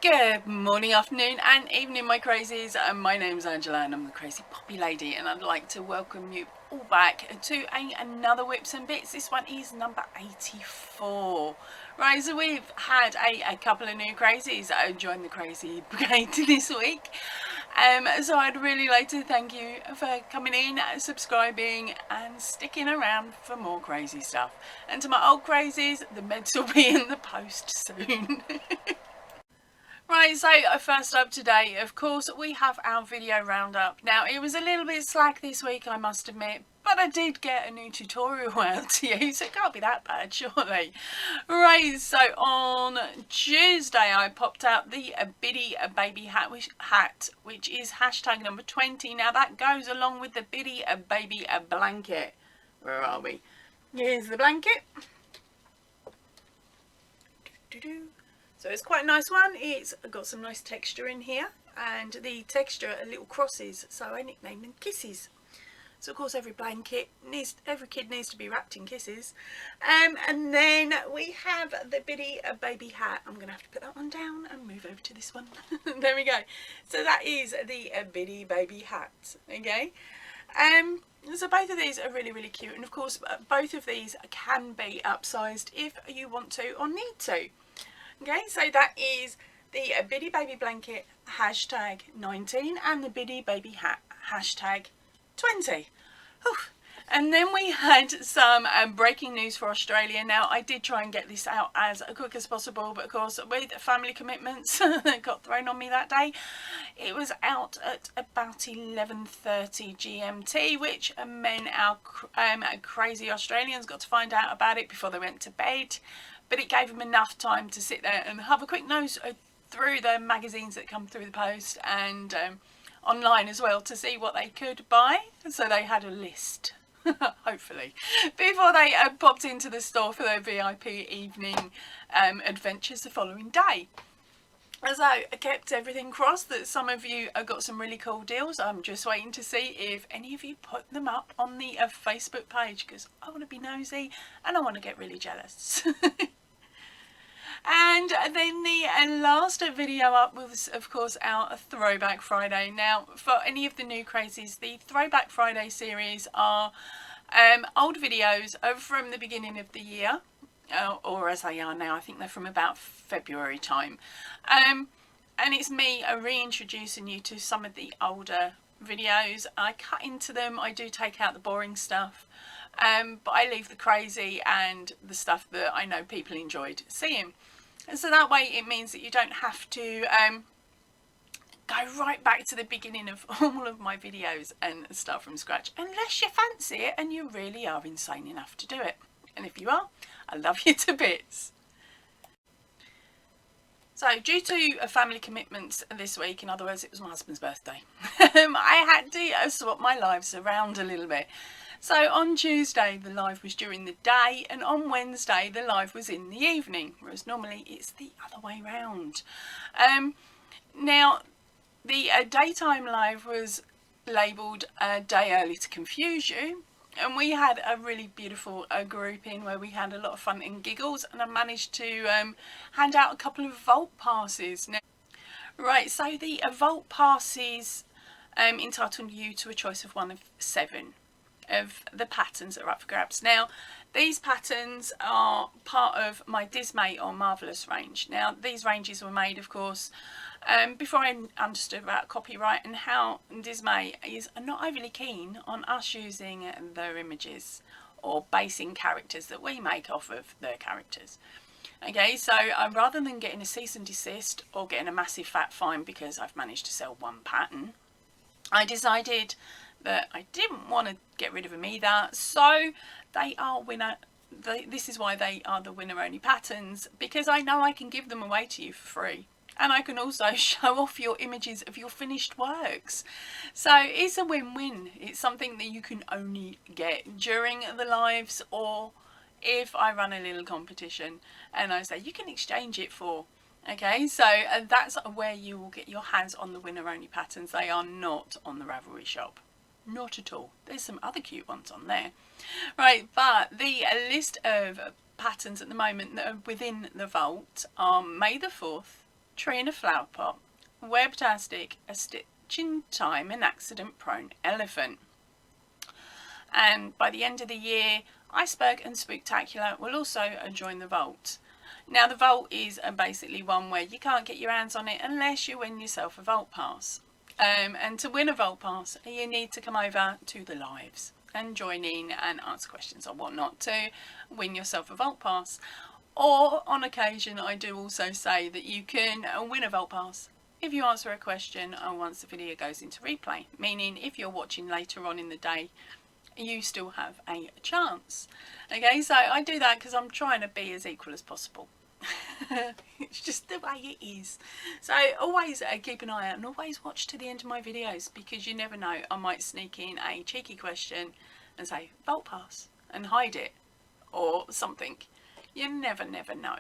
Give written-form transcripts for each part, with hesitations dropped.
Good morning, afternoon and evening, my crazies. My name's Angela and I'm the Crazy Poppy Lady, and I'd like to welcome you all back to another Whips and Bits. This one is number 84. Right, so we've had a couple of new crazies that have joined the Crazy Brigade this week. So I'd really like to thank you for coming in, subscribing and sticking around for more crazy stuff. And to my old crazies, the meds will be in the post soon. Right, so first up today, of course, we have our video roundup. Now, it was a little bit slack this week, I must admit, but I did get a new tutorial out to you, so it can't be that bad, surely. Right, so on Tuesday, I popped out the Biddy baby hat, which is hashtag number 20. Now, that goes along with the Biddy baby blanket. Where are we? Here's the blanket. So it's quite a nice one. It's got some nice texture in here, and the texture are little crosses, so I nicknamed them Kisses. So of course every kid needs to be wrapped in kisses. And then we have the Biddy baby hat. I'm going to have to put that one down and move over to this one. There we go. So that is the Biddy baby hat. Okay. So both of these are really, really cute, and of course both of these can be upsized if you want to or need to. Okay, so that is the Biddy baby blanket hashtag 19 and the Biddy baby hat hashtag 20. Whew. And then we had some breaking news for Australia. Now, I did try and get this out as quick as possible, but of course with family commitments that got thrown on me that day, it was out at about 11:30 GMT, which meant our crazy Australians got to find out about it before they went to bed. But it gave them enough time to sit there and have a quick nose through the magazines that come through the post and online as well to see what they could buy. So they had a list, hopefully, before they popped into the store for their VIP evening adventures the following day. So I kept everything crossed that some of you have got some really cool deals. I'm just waiting to see if any of you put them up on the Facebook page, because I want to be nosy and I want to get really jealous. And then the last video up was, of course, our Throwback Friday. Now, for any of the new crazies, the Throwback Friday series are old videos from the beginning of the year. Or as they are now, I think they're from about February time. And it's me reintroducing you to some of the older videos. I cut into them, I do take out the boring stuff, but I leave the crazy and the stuff that I know people enjoyed seeing. And so that way it means that you don't have to go right back to the beginning of all of my videos and start from scratch, unless you fancy it and you really are insane enough to do it. And if you are, I love you to bits. So due to family commitments this week, in other words, it was my husband's birthday, I had to swap my lives around a little bit. So on Tuesday the live was during the day, and on Wednesday the live was in the evening, whereas normally it's the other way round. Now the daytime live was labelled a day early to confuse you. And we had a really beautiful grouping where we had a lot of fun and giggles, and I managed to hand out a couple of vault passes. Now, right, so the vault passes entitled you to a choice of one of 7 of the patterns that are up for grabs. Now, these patterns are part of my Dismay or Marvellous range. Now, these ranges were made, of course, before I understood about copyright and how Dismay is not overly keen on us using their images or basing characters that we make off of their characters. Okay, so rather than getting a cease and desist or getting a massive fat fine because I've managed to sell one pattern, I decided that I didn't want to get rid of them either. So they are this is why they are the winner only patterns, because I know I can give them away to you for free. And I can also show off your images of your finished works. So it's a win-win. It's something that you can only get during the lives, or if I run a little competition and I say you can exchange it for. Okay, so that's where you will get your hands on the winner only patterns. They are not on the Ravelry shop. Not at all. There's some other cute ones on there. Right, but the list of patterns at the moment that are within the vault are May the 4th, tree in a flower pot, webtastic, a stitch in time, an accident prone elephant. And by the end of the year, Iceberg and Spooktacular will also join the vault. Now the vault is basically one where you can't get your hands on it unless you win yourself a vault pass. And to win a vault pass, you need to come over to the lives and join in and answer questions or whatnot to win yourself a vault pass. Or on occasion, I do also say that you can win a vault pass if you answer a question once the video goes into replay, meaning if you're watching later on in the day, you still have a chance. Okay, so I do that because I'm trying to be as equal as possible. It's just the way it is. So always keep an eye out and always watch to the end of my videos, because you never know, I might sneak in a cheeky question and say vault pass and hide it or something. You never know.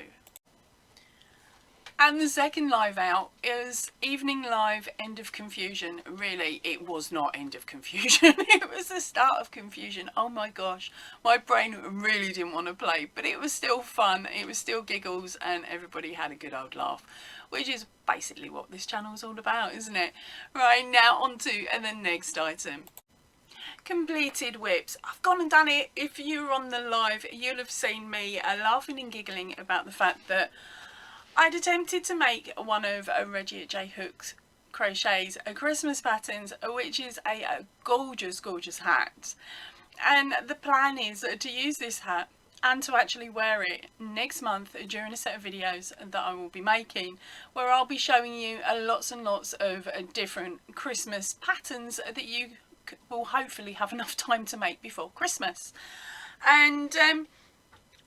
And the second live out is evening live, End of Confusion. Really, it was not End of Confusion. It was the start of confusion. Oh my gosh, my brain really didn't want to play, but it was still fun. It was still giggles and everybody had a good old laugh, which is basically what this channel is all about, isn't it? Right, now on to the next item. Completed whips. I've gone and done it. If you were on the live, you'll have seen me laughing and giggling about the fact that I'd attempted to make one of Reggie at J Hook's Crochet's Christmas patterns, which is a gorgeous hat, and the plan is to use this hat and to actually wear it next month during a set of videos that I will be making, where I'll be showing you lots and lots of different Christmas patterns that you will hopefully have enough time to make before Christmas. And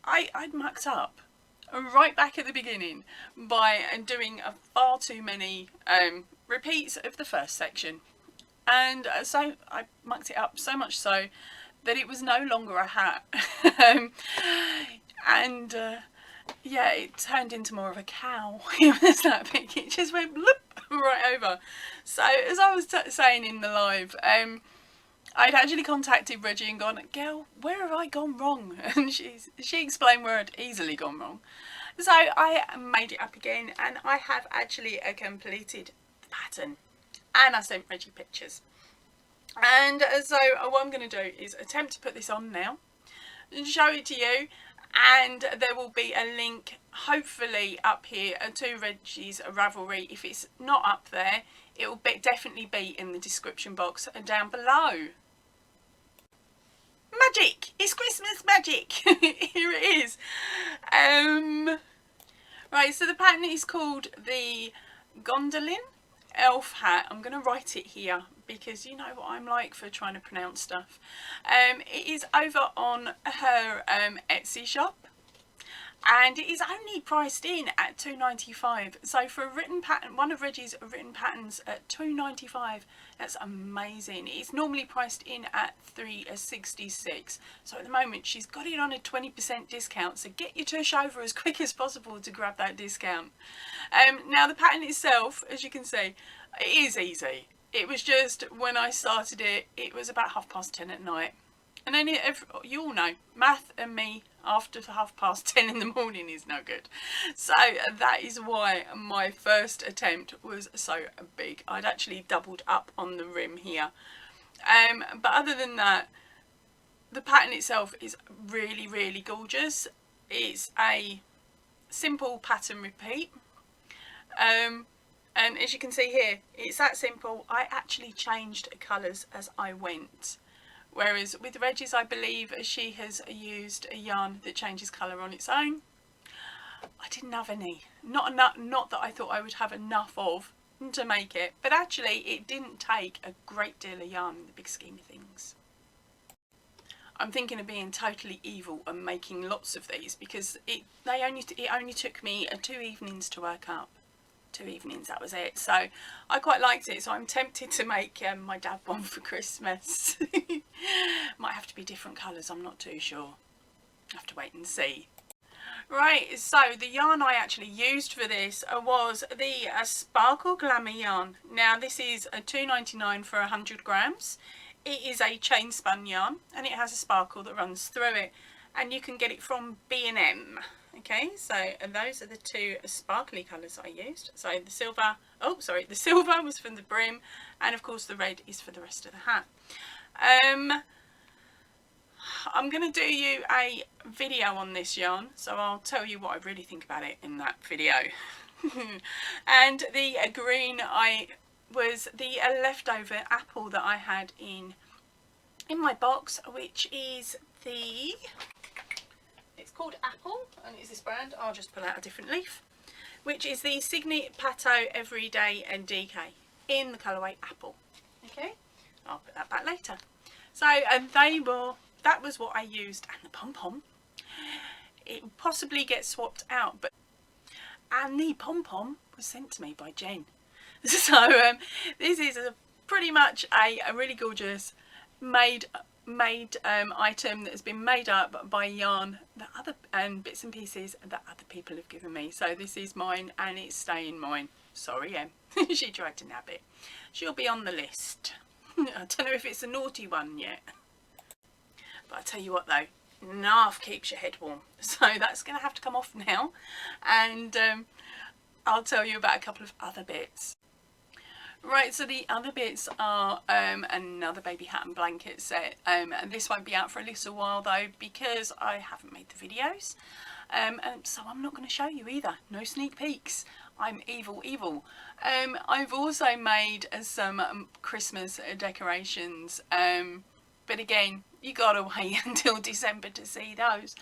I'd mucked up right back at the beginning by doing far too many repeats of the first section, and so I mucked it up so much so that it was no longer a hat. And yeah, it turned into more of a cow. It was that big, it just went bloop right over. So as I was saying in the live, I'd actually contacted Reggie and gone, girl, where have I gone wrong? And she explained where I'd easily gone wrong. So I made it up again, and I have actually completed the pattern, and I sent Reggie pictures. And so what I'm going to do is attempt to put this on now and show it to you, and there will be a link hopefully up here to Reggie's Ravelry. If it's not up there, it will definitely be in the description box down below. Magic! It's Christmas magic! Here it is. Right, so the pattern is called the Gondolin elf hat. I'm going to write it here because you know what I'm like for trying to pronounce stuff. It is over on her Etsy shop, and it is only priced in at £2.95. So for a written pattern, one of Reggie's written patterns at £2.95, that's amazing. It's normally priced in at £3.66. So at the moment she's got it on a 20% discount, so get your tush over as quick as possible to grab that discount. Now the pattern itself, as you can see, it is easy. It was just, when I started it, it was about 10:30 at night. And then you all know, math and me after 10:30 in the morning is no good. So that is why my first attempt was so big. I'd actually doubled up on the rim here. But other than that, the pattern itself is really gorgeous. It's a simple pattern repeat. And as you can see here, it's that simple. I actually changed colours as I went. Whereas with Reggie's, I believe she has used a yarn that changes colour on its own. I didn't have any. Not that I thought I would have enough of to make it, but actually it didn't take a great deal of yarn in the big scheme of things. I'm thinking of being totally evil and making lots of these, because it only took me 2 evenings to work up. 2 evenings, that was it. So I quite liked it, so I'm tempted to make my dad one for Christmas. Might have to be different colours, I'm not too sure. I'll have to wait and see. Right, so the yarn I actually used for this was the Sparkle Glamour yarn. Now this is £2.99 for 100 grams. It is a chain spun yarn, and it has a sparkle that runs through it, and you can get it from B&M. Okay, so and those are the two sparkly colours I used. So the silver, oh sorry, the silver was for the brim, and of course the red is for the rest of the hat. I'm going to do you a video on this yarn, so I'll tell you what I really think about it in that video. And the green was the leftover apple that I had in my box, which is it's called Apple, and it's this brand. I'll just pull out a different leaf, which is the Signet Pateau Everyday and DK in the colourway Apple. Okay, I'll put that back later. So that was what I used, and the pom-pom, it possibly gets swapped out, and the pom-pom was sent to me by Jen. So this is pretty much a really gorgeous made item that has been made up by yarn and bits and pieces that other people have given me. So this is mine, and it's staying mine. Sorry, Em. She tried to nab it. She'll be on the list. I don't know if it's a naughty one yet. But I tell you what though, enough keeps your head warm. So that's going to have to come off now, and I'll tell you about a couple of other bits. Right, so the other bits are another baby hat and blanket set, and this won't be out for a little while though, because I haven't made the videos, and so I'm not going to show you either. No sneak peeks. I'm evil. I've also made some Christmas decorations, but again, you gotta wait until December to see those.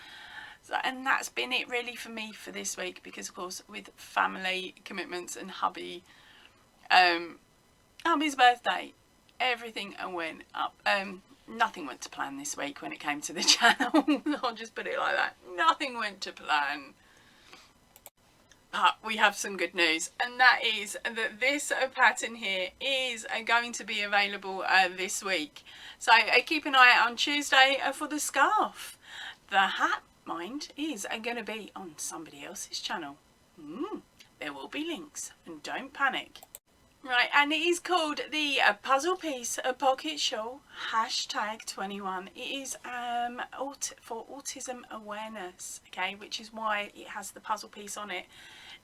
So, and that's been it really for me for this week, because of course with family commitments and hubby's birthday, everything went up. Nothing went to plan this week when it came to the channel. I'll just put it like that. Nothing went to plan. But we have some good news, and that is that this pattern here is going to be available this week. So keep an eye out on Tuesday for the scarf. The hat, mind, is going to be on somebody else's channel. There will be links, and don't panic. Right, and it is called the Puzzle Piece Pocket Shawl #21. It is for autism awareness, okay, which is why it has the puzzle piece on it.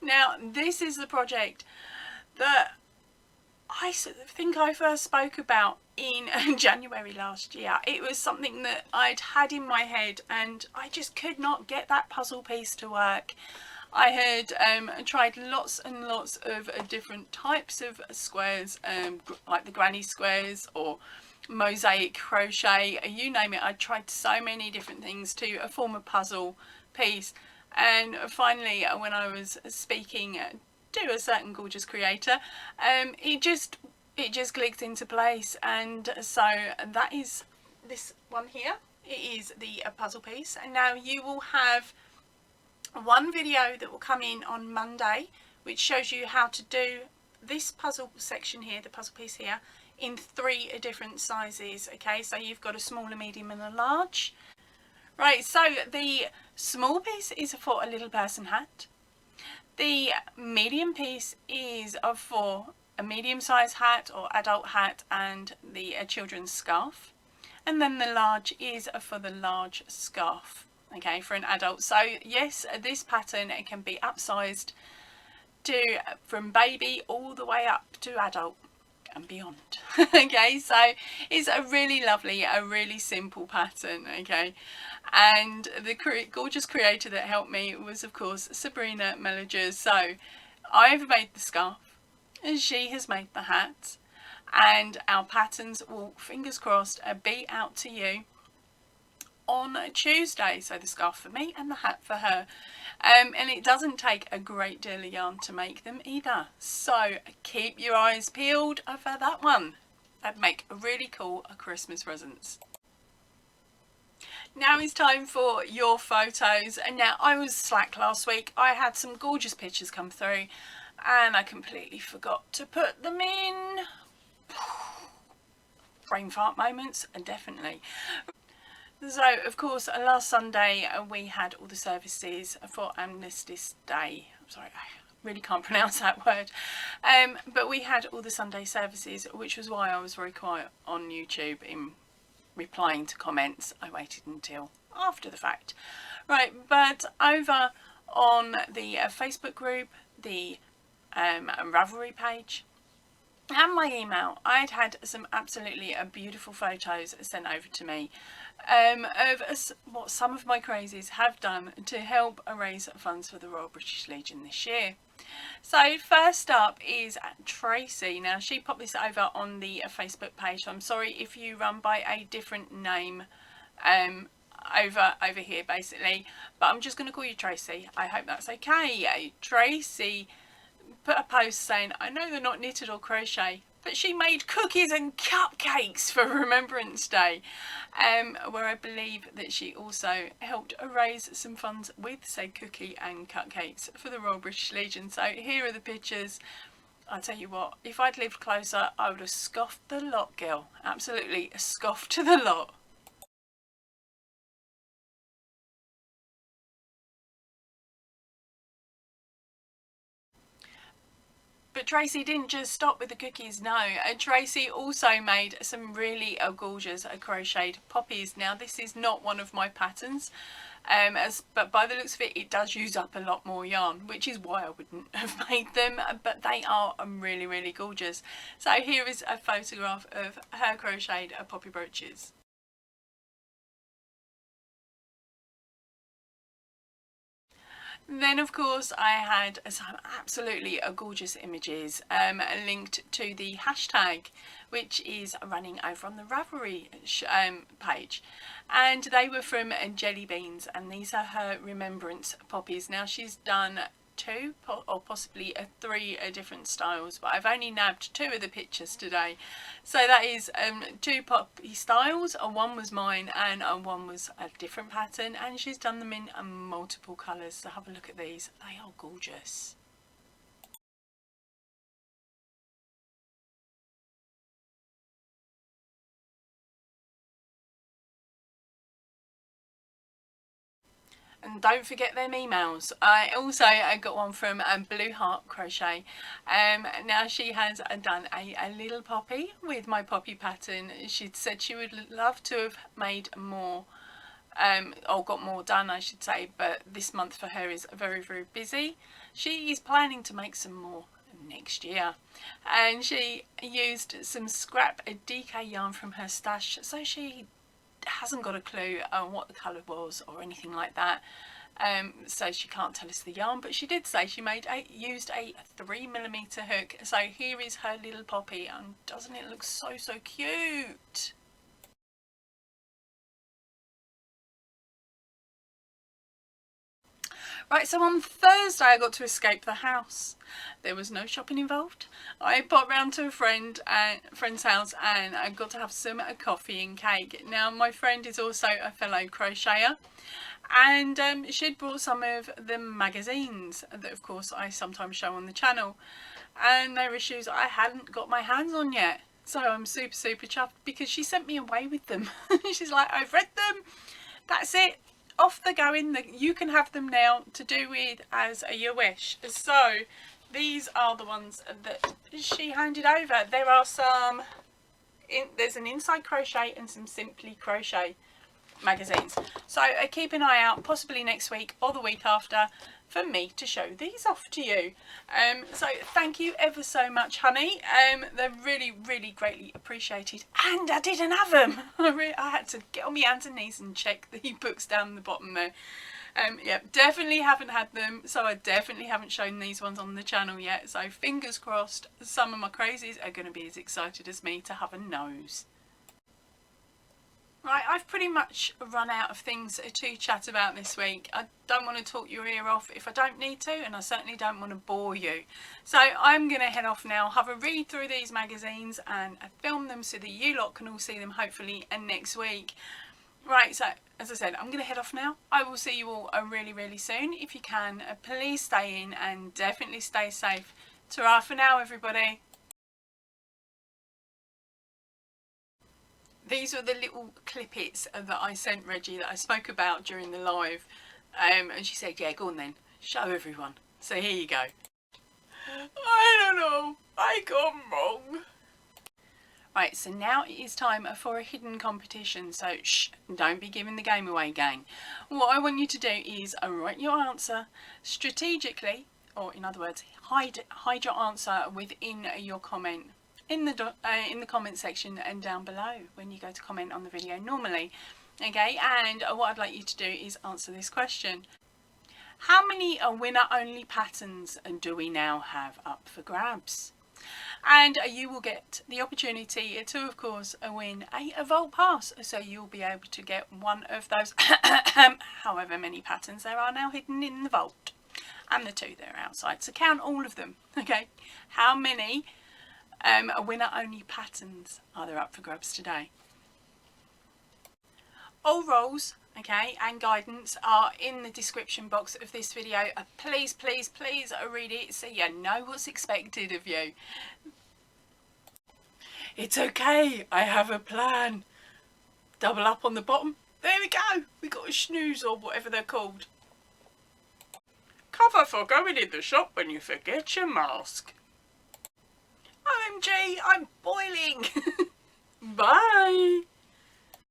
Now, this is the project that I think I first spoke about in January last year. It was something that I'd had in my head, and I just could not get that puzzle piece to work. I had tried lots and lots of different types of squares, like the granny squares or mosaic crochet, you name it. I tried so many different things to form a puzzle piece, and finally when I was speaking to a certain gorgeous creator, it just clicked into place, and so that is this one here. It is the puzzle piece, and now you will have one video that will come in on Monday, which shows you how to do this puzzle section here, the puzzle piece here, in 3 different sizes. Okay, so you've got a small, a medium and a large. Right, so the small piece is for a little person hat. The medium piece is for a medium size hat or adult hat and the children's scarf. And then the large is for the large scarf, okay, for an adult. So yes, this pattern, it can be upsized to from baby all the way up to adult and beyond. Okay, so it's a really lovely, a really simple pattern. Okay, and the gorgeous creator that helped me was of course Sabrina Melliger. So I've made the scarf and she has made the hat, and our patterns will, fingers crossed, be out to you on Tuesday. So the scarf for me and the hat for her, and it doesn't take a great deal of yarn to make them either, so keep your eyes peeled for that one. That'd make a really cool Christmas presents. Now it's time for your photos, and now I was slack last week. I had some gorgeous pictures come through and I completely forgot to put them in. Brain fart moments, definitely. So of course last Sunday we had all the services for Armistice Day. I'm sorry, I really can't pronounce that word, but we had all the Sunday services, which was why I was very quiet on YouTube in replying to comments. I waited until after the fact. Right, but over on the Facebook group, the Ravelry page, and my email. I'd had some absolutely beautiful photos sent over to me of what some of my crazies have done to help raise funds for the Royal British Legion this year. So first up is Tracy. Now she popped this over on the Facebook page, so I'm sorry if you run by a different name over here basically, but I'm just going to call you Tracy. I hope that's okay. Tracy put a post saying, I know they're not knitted or crochet, but she made cookies and cupcakes for Remembrance Day, where I believe that she also helped raise some funds with said cookie and cupcakes for the Royal British Legion. So here are the pictures. I'll tell you what, if I'd lived closer, I would have scoffed the lot, girl. Absolutely scoffed the lot. But Tracy didn't just stop with the cookies, no. Tracy also made some really gorgeous crocheted poppies. Now this is not one of my patterns, but by the looks of it, it does use up a lot more yarn, which is why I wouldn't have made them, but they are really, really gorgeous. So here is a photograph of her crocheted poppy brooches. Then of course I had some absolutely gorgeous images linked to the hashtag, which is running over on the Ravelry page, and they were from Jelly Beans, and these are her remembrance poppies. Now she's done two or possibly three different styles, but I've only nabbed two of the pictures today. So that is two poppy styles. One was mine and one was a different pattern, and she's done them in multiple colours. So have a look at these. They are gorgeous. And don't forget them emails. I also got one from Blue Heart Crochet. Now she has done a little poppy with my poppy pattern. She said she would love to have made more, or got more done I should say, but this month for her is very, very busy. She is planning to make some more next year, and she used some scrap DK yarn from her stash, so she hasn't got a clue on what the colour was or anything like that, so she can't tell us the yarn, but she did say she used a 3mm hook. So here is her little poppy, and doesn't it look so cute? Right, so on Thursday I got to escape the house. There was no shopping involved. I popped round to a friend's house, and I got to have some coffee and cake. Now my friend is also a fellow crocheter, and she'd brought some of the magazines that of course I sometimes show on the channel, and there were issues I hadn't got my hands on yet. So I'm super chuffed because she sent me away with them. She's like, I've read them, that's it. Off they're going, you can have them now to do with as you wish. So these are the ones that she handed over. There are some, there's an Inside Crochet and some Simply Crochet magazines. So keep an eye out, possibly next week or the week after, for me to show these off to you. So thank you ever so much, honey. They're really greatly appreciated, and I didn't have them. I had to get on my hands and knees and check the books down the bottom there. Yeah, definitely haven't had them, so I definitely haven't shown these ones on the channel yet, so fingers crossed some of my crazies are going to be as excited as me to have a nose. Right, I've pretty much run out of things to chat about this week. I don't want to talk your ear off if I don't need to, and I certainly don't want to bore you. So I'm going to head off now, have a read through these magazines and film them so that you lot can all see them hopefully next week. Right, so as I said, I'm going to head off now. I will see you all really soon. If you can, please stay in and definitely stay safe. Ta-ra for now, everybody. These are the little clippets that I sent Reggie that I spoke about during the live, and she said, yeah, go on then, show everyone. So here you go. I don't know, I got wrong. Right, so now it is time for a hidden competition, so shh, don't be giving the game away, gang. What I want you to do is write your answer strategically, or in other words, hide your answer within your comment in the comment section and down below when you go to comment on the video normally. Okay, and what I'd like you to do is answer this question. How many winner-only patterns do we now have up for grabs? And you will get the opportunity to, of course, win a vault pass. So you'll be able to get one of those, however many patterns there are now hidden in the vault. And the 2 that are outside. So count all of them, okay? How many winner-only patterns are there up for grabs today? All roles, okay, and guidance are in the description box of this video. Please, please, please read it so you know what's expected of you. It's okay, I have a plan. Double up on the bottom. There we go. We got a snooze or whatever they're called. Cover for going in the shop when you forget your mask. OMG, I'm boiling. Bye.